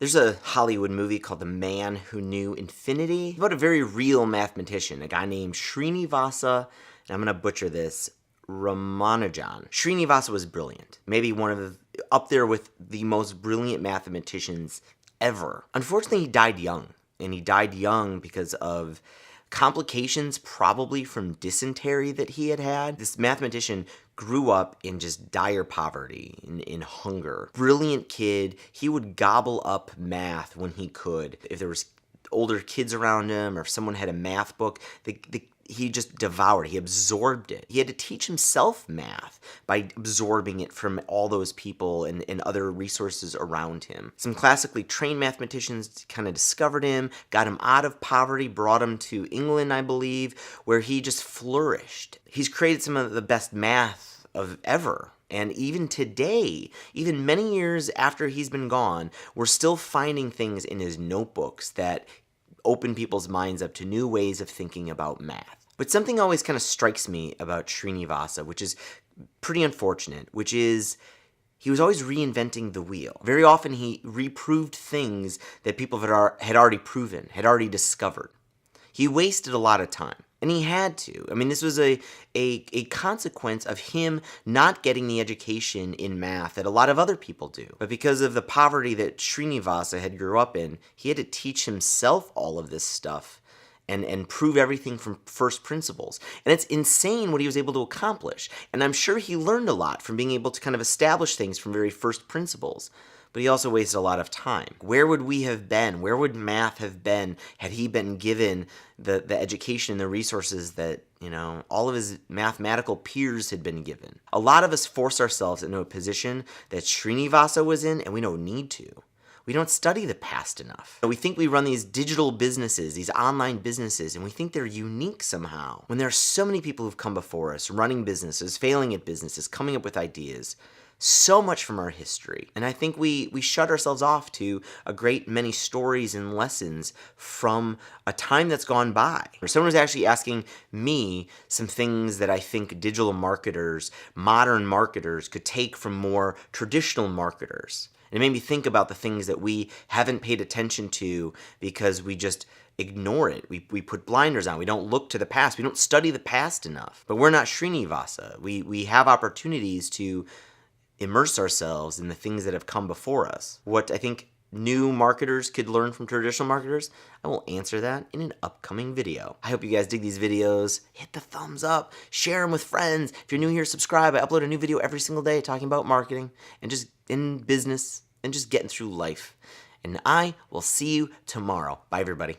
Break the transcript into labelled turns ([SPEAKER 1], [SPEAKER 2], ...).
[SPEAKER 1] There's a Hollywood movie called The Man Who Knew Infinity about a very real mathematician, a guy named Srinivasa, and I'm going to butcher this, Ramanujan. Srinivasa was brilliant, maybe up there with the most brilliant mathematicians ever. Unfortunately, he died young, and he died young because of complications probably from dysentery that he had had. This mathematician grew up in just dire poverty, in hunger. Brilliant kid. He would gobble up math when he could. If there was older kids around him or if someone had a math book, he just devoured it. He absorbed it. He had to teach himself math by absorbing it from all those people and other resources around him. Some classically trained mathematicians kind of discovered him, got him out of poverty, brought him to England, I believe, where he just flourished. He's created some of the best math of ever. And even today, even many years after he's been gone, we're still finding things in his notebooks that open people's minds up to new ways of thinking about math. But something always kind of strikes me about Srinivasa, which is pretty unfortunate, which is he was always reinventing the wheel. Very often he reproved things that people had already proven, had already discovered. He wasted a lot of time. And he had to. I mean, this was a consequence of him not getting the education in math that a lot of other people do. But because of the poverty that Srinivasa had grew up in, he had to teach himself all of this stuff and prove everything from first principles. And it's insane what he was able to accomplish. And I'm sure he learned a lot from being able to kind of establish things from very first principles. But he also wasted a lot of time. Where would we have been? Where would math have been had he been given the education and the resources that, all of his mathematical peers had been given? A lot of us force ourselves into a position that Srinivasa was in, and we don't need to. We don't study the past enough. We think we run these digital businesses, these online businesses, and we think they're unique somehow. When there are so many people who've come before us, running businesses, failing at businesses, coming up with ideas, so much from our history. And I think we shut ourselves off to a great many stories and lessons from a time that's gone by. Or someone was actually asking me some things that I think digital marketers, modern marketers could take from more traditional marketers. And it made me think about the things that we haven't paid attention to because we just ignore it. We put blinders on. We don't look to the past. We don't study the past enough. But we're not Srinivasa. We have opportunities to immerse ourselves in the things that have come before us. What I think new marketers could learn from traditional marketers, I will answer that in an upcoming video. I hope you guys dig these videos. Hit the thumbs up, share them with friends. If you're new here, subscribe. I upload a new video every single day talking about marketing and just in business and just getting through life. And I will see you tomorrow. Bye, everybody.